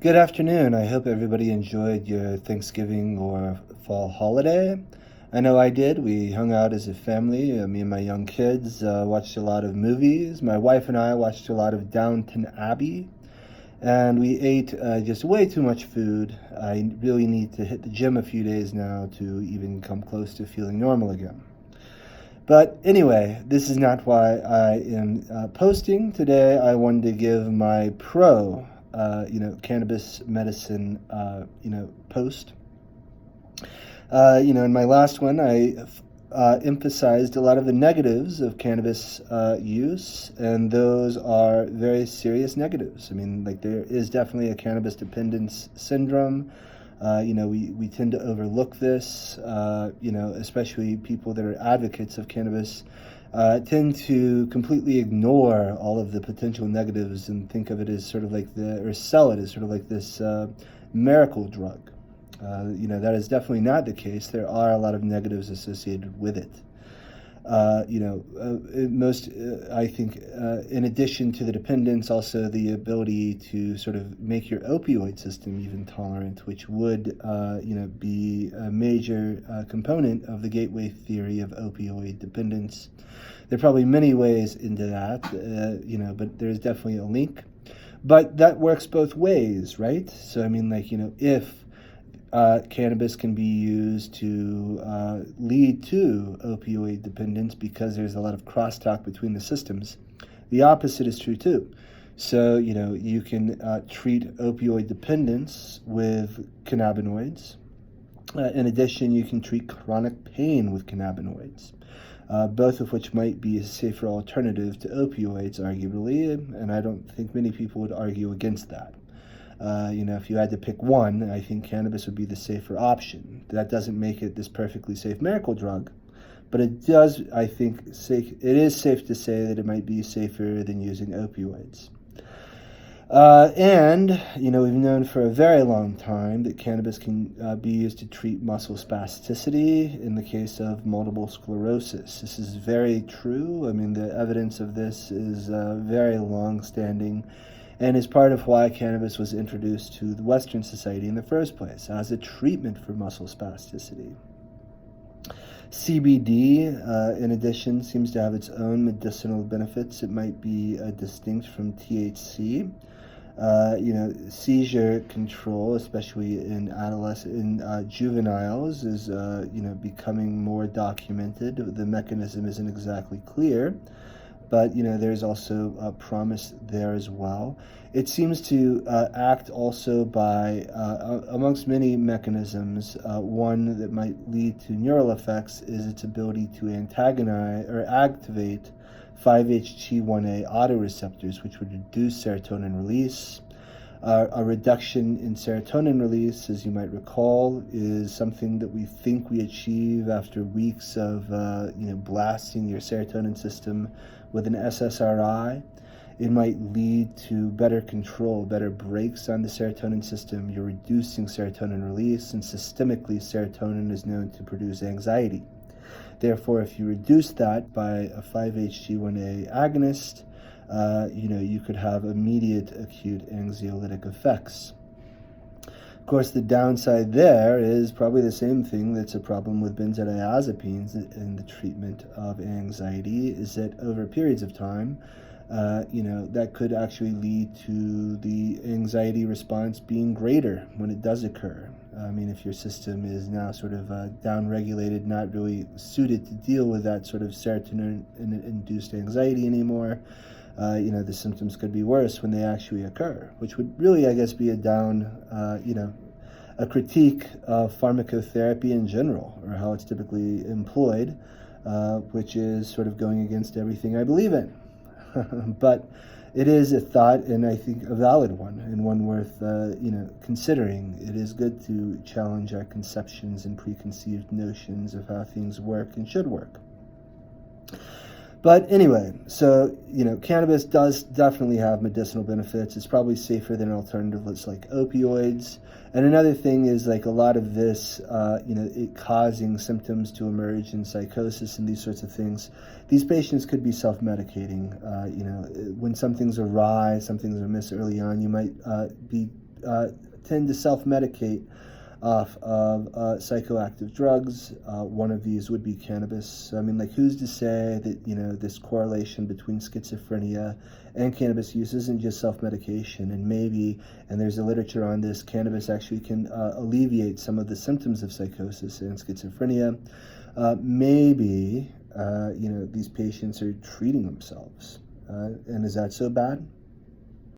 Good afternoon. I hope everybody enjoyed your Thanksgiving or fall holiday. I know I did. We hung out as a family. Me and my young kids watched a lot of movies. My wife and I watched a lot of Downton Abbey. And we ate just way too much food. I really need to hit the gym a few days now to even come close to feeling normal again. But anyway, this is not why I am posting today. I wanted to give my cannabis medicine, post. In my last one, I emphasized a lot of the negatives of cannabis use, and those are very serious negatives. I mean, like, there is definitely a cannabis dependence syndrome. We tend to overlook this, especially people that are advocates of cannabis tend to completely ignore all of the potential negatives and think of it as sort of like or sell it as sort of like this miracle drug. That is definitely not the case. There are a lot of negatives associated with it. I think, in addition to the dependence, also the ability to sort of make your opioid system even tolerant, which would, be a major component of the gateway theory of opioid dependence. There are probably many ways into that, but there's definitely a link. But that works both ways, right? So, I mean, if cannabis can be used to lead to opioid dependence because there's a lot of crosstalk between the systems, the opposite is true too. So, you can treat opioid dependence with cannabinoids. In addition, you can treat chronic pain with cannabinoids, both of which might be a safer alternative to opioids, arguably, and I don't think many people would argue against that. If you had to pick one, I think cannabis would be the safer option. That doesn't make it this perfectly safe miracle drug, but it does, I think, it is safe to say that it might be safer than using opioids. We've known for a very long time that cannabis can be used to treat muscle spasticity in the case of multiple sclerosis. This is very true. I mean, the evidence of this is very long-standing, and is part of why cannabis was introduced to the Western society in the first place, as a treatment for muscle spasticity. CBD, in addition, seems to have its own medicinal benefits. It might be distinct from THC. Seizure control, especially in juveniles, is becoming more documented. The mechanism isn't exactly clear, but there's also a promise there as well. It seems to act also by, amongst many mechanisms, one that might lead to neural effects is its ability to antagonize or activate 5-HT1A autoreceptors, which would reduce serotonin release. A reduction in serotonin release, as you might recall, is something that we think we achieve after weeks of blasting your serotonin system with an SSRI. It might lead to better control, better brakes on the serotonin system. You're reducing serotonin release, and systemically, serotonin is known to produce anxiety. Therefore, if you reduce that by a 5-HT1A agonist, you could have immediate acute anxiolytic effects. Of course, the downside there is probably the same thing that's a problem with benzodiazepines in the treatment of anxiety, is that over periods of time, that could actually lead to the anxiety response being greater when it does occur. I mean, if your system is now sort of downregulated, not really suited to deal with that sort of serotonin-induced anxiety anymore, the symptoms could be worse when they actually occur, which would really, I guess, be a critique of pharmacotherapy in general, or how it's typically employed, which is sort of going against everything I believe in. But it is a thought, and I think a valid one, and one worth considering. It is good to challenge our conceptions and preconceived notions of how things work and should work. But anyway, so, cannabis does definitely have medicinal benefits. It's probably safer than alternatives like opioids. And another thing is, like, a lot of this, it causing symptoms to emerge in psychosis and these sorts of things. These patients could be self-medicating. When something's awry, something's amiss early on, you might be tend to self-medicate off of psychoactive drugs. One of these would be cannabis. So, I mean, like, who's to say that, this correlation between schizophrenia and cannabis use isn't just self-medication? And maybe, and there's a literature on this, cannabis actually can alleviate some of the symptoms of psychosis and schizophrenia. Maybe, these patients are treating themselves. And is that so bad?